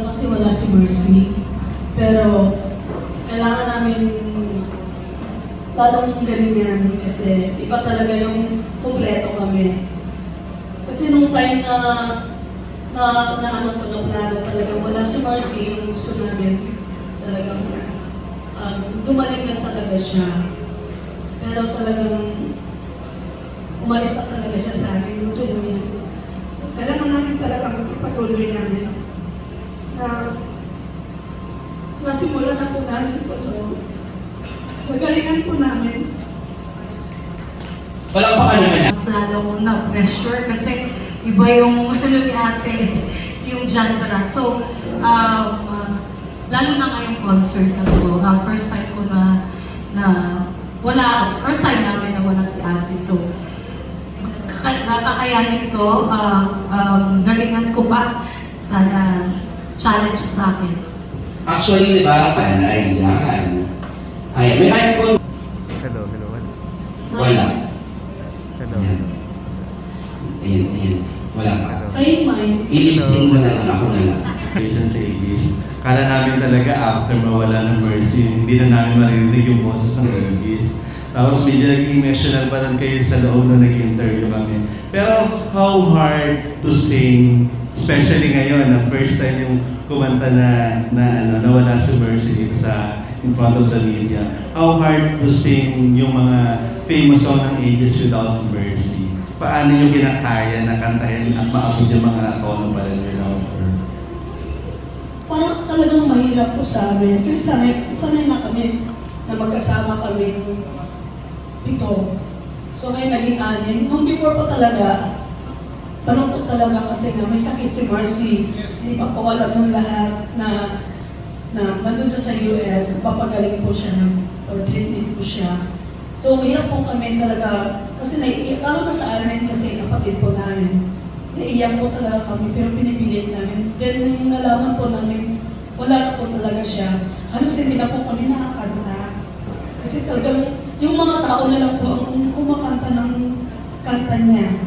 kasi wala si Mercy. Pero kailangan namin lalong galingan kasi iba talaga yung kumpleto kami. Kasi nung time na ano to na plano talagang wala si Mercy, yung gusto namin talagang dumaling lang talaga siya. Pero talagang umalis na talaga siya sa amin, yung tuloy. Kailangan namin talagang ipatuloy namin na nasimulan na po namin ito. So, gagalingan po namin. Palakpakan naman. Mas lalo ko na pressure kasi iba yung ano ni ate, yung genre. So, lalo na ngayong concert na to, first time ko na first time namin na wala si ate. So, kakayanin ko, galingan ko pa. Sana challenge sa akin. Actually, di ba? Ayan. May microphone. Hello. Wala. Hello. Ayan. Wala pa. Ay, Mike. Ilipsing mo na lang. Ako na lang. Patient sa Igis. Kala namin talaga after mawala ng Mercy, hindi na namin maririnig yung boses ng Igis. Tapos medyo nag-emotional pa lang kayo sa loob na nag-interview kami. Pero how hard to sing, especially ngayon, na first time yung kumanta na wala si Mercy dito in front of the media. How hard to sing yung mga famous song ng Aegis without Mercy. Paano yung kinakaya na kantahin at maabot yung mga tono pa rin without her? Parang talagang mahirap po sa amin. Kasi sanay na kami na magkasama kami ito. So ngayon naging anim. Nung before pa talaga, malungkot talaga kasi nga may sakit si Mercy. Hindi pa pawalan ng lahat na nandun siya sa US, papagaling po siya or treatment po siya. So mahirap po kami talaga kasi naiiyak. Lalo na sa amin kasi kapatid po namin. Naiiyak po talaga kami pero pinipilit namin. Then nung nalaman po namin, wala na po talaga siya. Halos hindi na po kami nakakanta. Kasi talagang yung mga tao na lang po ang kumakanta ng kanta niya.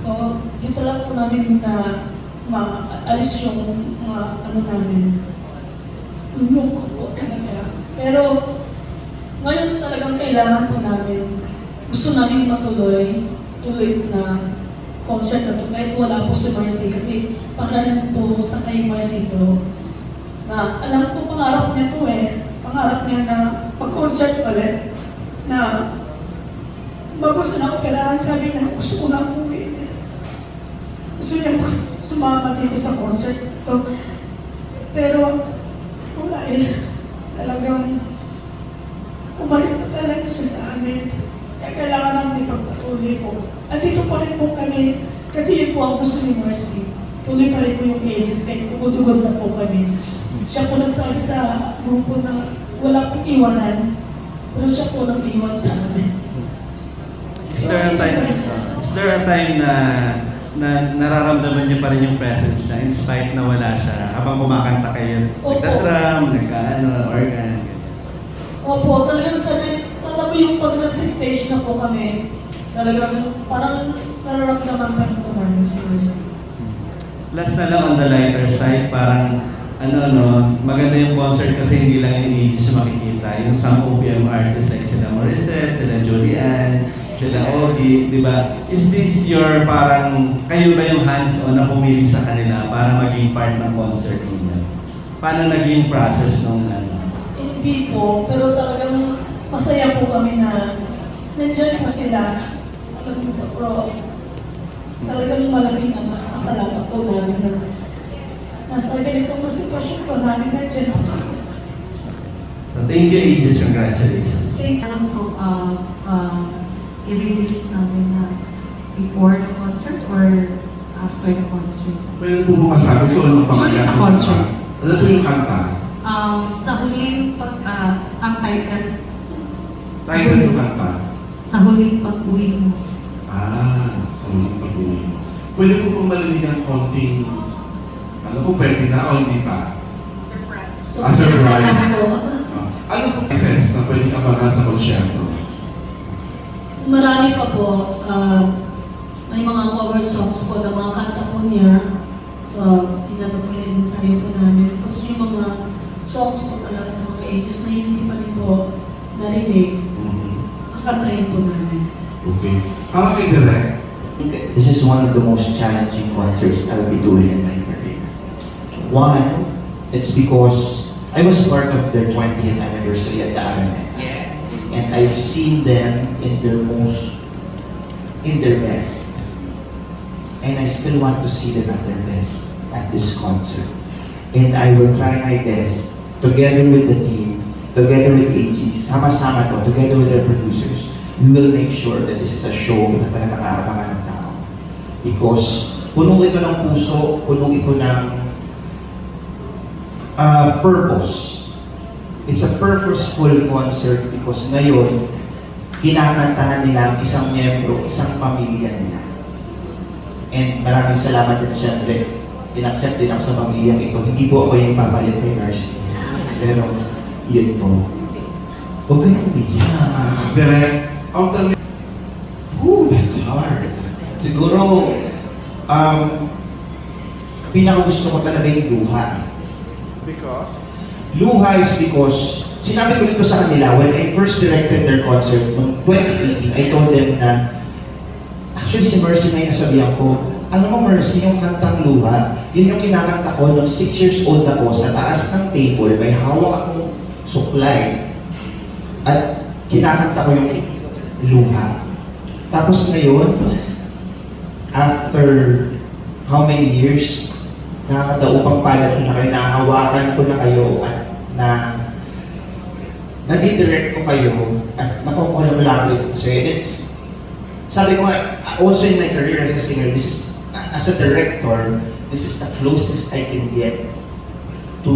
So, dito lang po namin na maalis yung mga ano namin. Lungkot po talaga. Pero ngayon talagang kailangan po namin, gusto namin tuloy na concert na to. Kahit wala po si Mercy kasi pagkanan po sa kay Mercy to. Na alam ko pangarap niya to pangarap niya na pag-concert ulit na bago siya na-operahan, sabi niya, gusto ko na umuwi. Gusto niya sumama dito sa concert to. Pero wala talagang umalis na talaga siya sa amin. Kaya kailangan namin ipagpatuloy po. At dito pa rin po kami, kasi yun po ang gusto ni Mercy. Tuloy pa rin po yung Aegis, kaya umudugod na po kami. Siya po nagsabi sa grupo na wala pong iwanan, pero siya po nang iwan sa amin. Is there a time na nararamdaman niyo pa rin yung presence niya in spite na wala siya habang kumakanta kayo? Nagda-drum, organ? Opo, talagang sabi, alam mo yung pag nagsi-stage na po kami, talagang parang nararamdaman pa rin po namin si Mercy. Last na lang on the lighter side, parang maganda yung concert kasi hindi lang yung Aegis yung makikita. Yung some OPM artists like sila Morissette, sila Julian, sila Ogie, di ba? Is this your parang, kayo ba yung hands-on na pumili sa kanila para maging part ng concert ninyo? Paano naging process nung Hindi po, pero talagang masaya po kami na nandyan po sila. Alam mo po, pero talagang malaking salamat po namin na nasa ganitong sitwasyon po namin nandyan po sila. So thank you, Aegis. Congratulations. Alam ko, i-release namin na before the concert or after the concert? Pwede po mo masabi ko anong pangalan ng concert. Ano po yung kanta? Sa huling ang title. Title yung kanta? Sa huling pag-uwi mo. Sa huling pag-uwi. Pwede po pong marinig ang konting, ano po, pwede na o hindi pa? Surprise na lang po. Ano po process na pwedeng abangan sa konsyerto? Marami pa po. May mga cover songs po ng mga kanta po niya. So, inano po yun sa sarili po namin. Tapos yung mga songs po talaga sa mga ages na hindi pa rin po narinig, kakantahin po namin. Okay. How kay Direk? This is one of the most challenging concerts I'll be doing in my career. One, it's because I was part of their 20th anniversary at the Araneta. And I've seen them in their best. And I still want to see them at their best at this concert. And I will try my best, together with the team, together with AG, sama-sama to, together with their producers, we will make sure that this is a show na talagang aabangan ng tao. Because puno ito ng puso, puno ito ng purpose. It's a purposeful concert because ngayon, kinakantahan nila ang isang miyembro, isang pamilya nila. And maraming salamat din siyempre, in-accept din ako sa pamilyang ito. Hindi po ako yung papalit kay Garcia. Pero, yun po. Huwag kayong umiyak. Direk, of the Ooh, that's hard. Siguro, pinakagusto ko talaga yung luha. because Luha is because, sinabi ko dito sa kanila, when I first directed their concert, noong 2018, I told them na, actually si Mercy na yung nasabihan ko, alam mo Mercy, yung kantang Luha, yun yung kinakanta ko noong 6 years old ako sa taas ng table, may hawak akong suklay, at kinakanta ko yung Luha. Tapos ngayon, after how many years, nakakadaupang palad ko na kayo, nakahawakan ko na kayo at na nadidirect ko kayo at nakukulang lang ulit kasi it's, sabi ko nga, also in my career as a singer, this is, as a director, this is the closest I can get to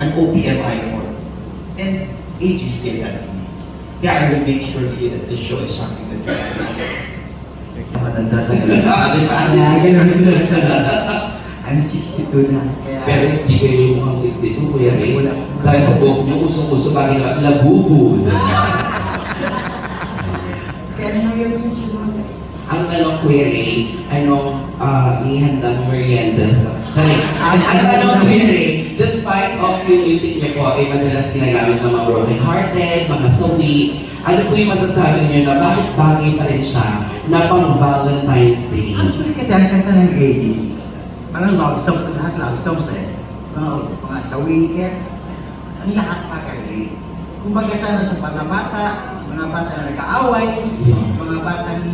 an OPM icon. And ages gave that to me. Yeah, I will make sure really that this show is something that you Matanda sa I'm 62 na. Kaya, Pero hindi kayo yung mukhang 62, Kuya Kasi Ray. wala. Dahil sa buhok niyo, usong-uso pa rin naman, labubud. kaya nangyayari ko sa sumunod. Ang tanong, Kuya Ray, anong ihandang merienda sa... Sorry, ang tanong, Kuya Ray, despite of yung music niyo po ay madalas ginagamit ng mga broken-hearted, mga sawi, ano po yung masasabi niyo na bakit bagay pa rin siya na pang Valentine's Day? Actually kasi ang kanta ng 80s, parang love songs na lahat, love songs eh. Mga sa weekend, ang lahat makarelate. Kumbaga sana sa mga bata na nag-aaway, mga batang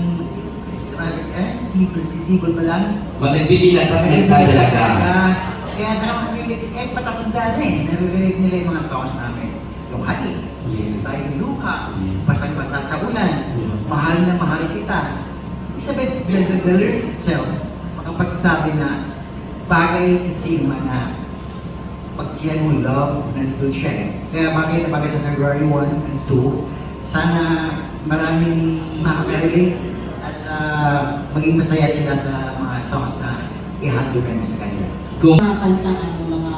nagsisibol pa lang. Magbibilang pa talaga. Kaya nakakarinig, kahit patatanda na eh, naririnig nila yung mga songs namin. Yung hati, tayong luha, basang-basa sa ulan, mahal na mahal kita. Isabel, the lyrics itself, makapagsabi na bagay kasi naman na pag yan mo love, nandun siya eh. Kaya bagay na bagay sa February 1 and 2, sana maraming makaka-relate at maging masaya sila sa mga songs na ihandugan sa kanila. Mga kantaan ng mga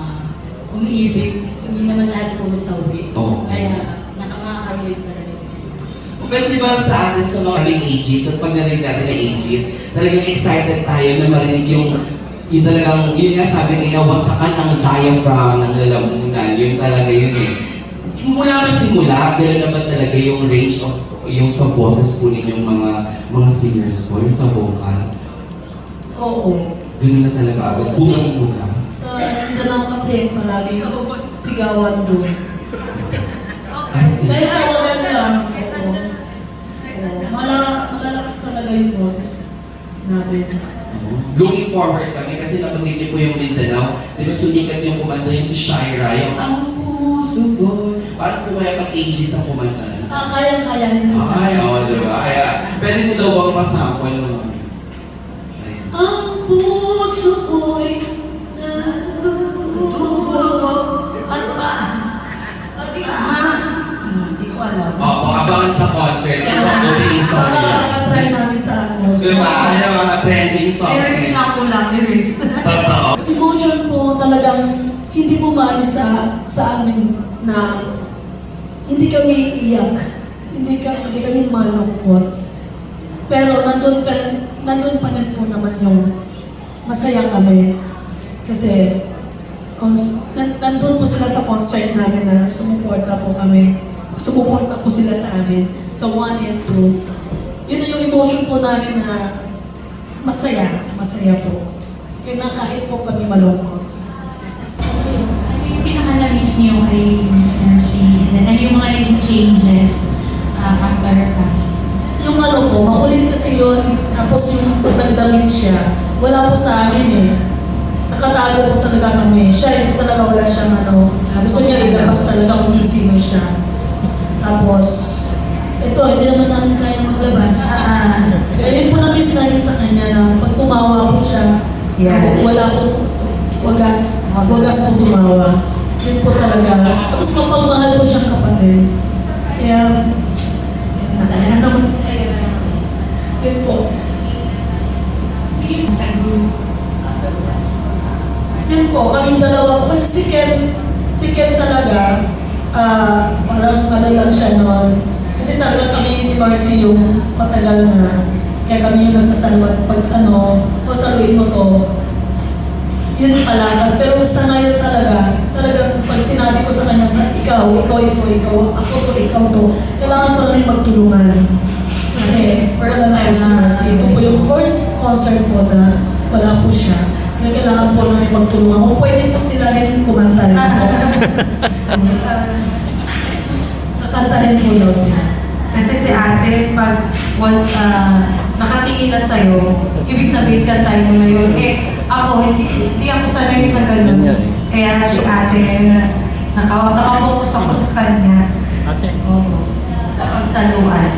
umiibig, hindi naman lahat puro sawi. Oo. Kaya nakaka-relate talaga sila. Pero di ba sa atin sa mga big ages at pag narinig natin ng ages, talagang excited tayo na marinig yung talagang, yun nga sabi nila, wasakan ng diaphragm ng lalamunan, yun talaga yun eh. Mula ba simula, gano'n naman talaga yung range of, yung sa boses po ninyong mga singers po, yung sa vocal. Oo. Gano'n na talaga agad, bungang-buga. Sa Mindanao kasi palagi sigawan doon. Kaya tawagan lang. Oo. Malalakas talaga yung boses namin. Looking forward kami kasi nabanggit niyo po yung Mindanao. Di ba sumikat yung kumanta yung si Shira, yung ang puso ko. Paano po kaya pag-ages ang kumanta? Kaya-kaya hindi. Ay, oo, di ba? Kaya pwede mo daw ang pasample naman. Ang puso ko'y nagduduro at matigas. Hindi ko alam. Oo, abangan sa concert. Yung mga opening song nila. Try namin sa ano. Diba? Ano yung mga trending songs? Lyrics na ako lang, lyrics. Totoo. Emotion po talagang hindi po maalis sa amin na hindi kami iiyak, hindi kami malungkot. Pero nandun pa rin po naman yung masaya kami. Kasi nandun po sila sa concert namin na sumuporta po kami. Sumuporta po sila sa amin sa 1 and 2. Yun na yung emotion po namin na masaya po. Kaya kahit po kami malungkot. Ano yung pinaka-na-miss niyo kay Miss Mercy? And then, ano yung mga naging changes after her passing? Yung ano po, makulit kasi yun, tapos yung nagdamit siya, wala po sa amin eh. Nakatago po talaga kami. Siya, hindi talaga wala siyang ano, gusto niya ilabas talaga kung sino siya. Tapos, ito, hindi naman namin kaya maglabas. Kaya yun po na-miss namin sa kanya na pag tumawa po siya, wala po, wagas po tumawa. Yun po talaga. Tapos mapagmahal po siyang kapatid. Kaya, yun naman. Yun po. Sa group. Yun po, kaming dalawa po. Kasi si Ken talaga, parang ano lang siya noon. Kasi talaga kami ni Marcy yung matagal na. Kaya kami yung nagsasalawat pag o saluin mo to. Yun pala. Pero sa ngayon talagang pag sinabi ko sa kanya, ikaw ito, ako to, ikaw to, kailangan pa rin magtulungan. Kasi first time si Marcy. Ito po yung first concert po na wala po siya. Kaya kailangan po namin magtulungan. Kung pwede po sila rin kumanta rin po. Nakanta rin po daw sila. Kasi si ate, pag once nakatingin na sa'yo, ibig sabihin kantahin mo na yun. Ako, hindi ako sanay sa ganun. Kaya si ate ngayon na nakapokus ako sa kanya. Oo. Nakapagsaluan.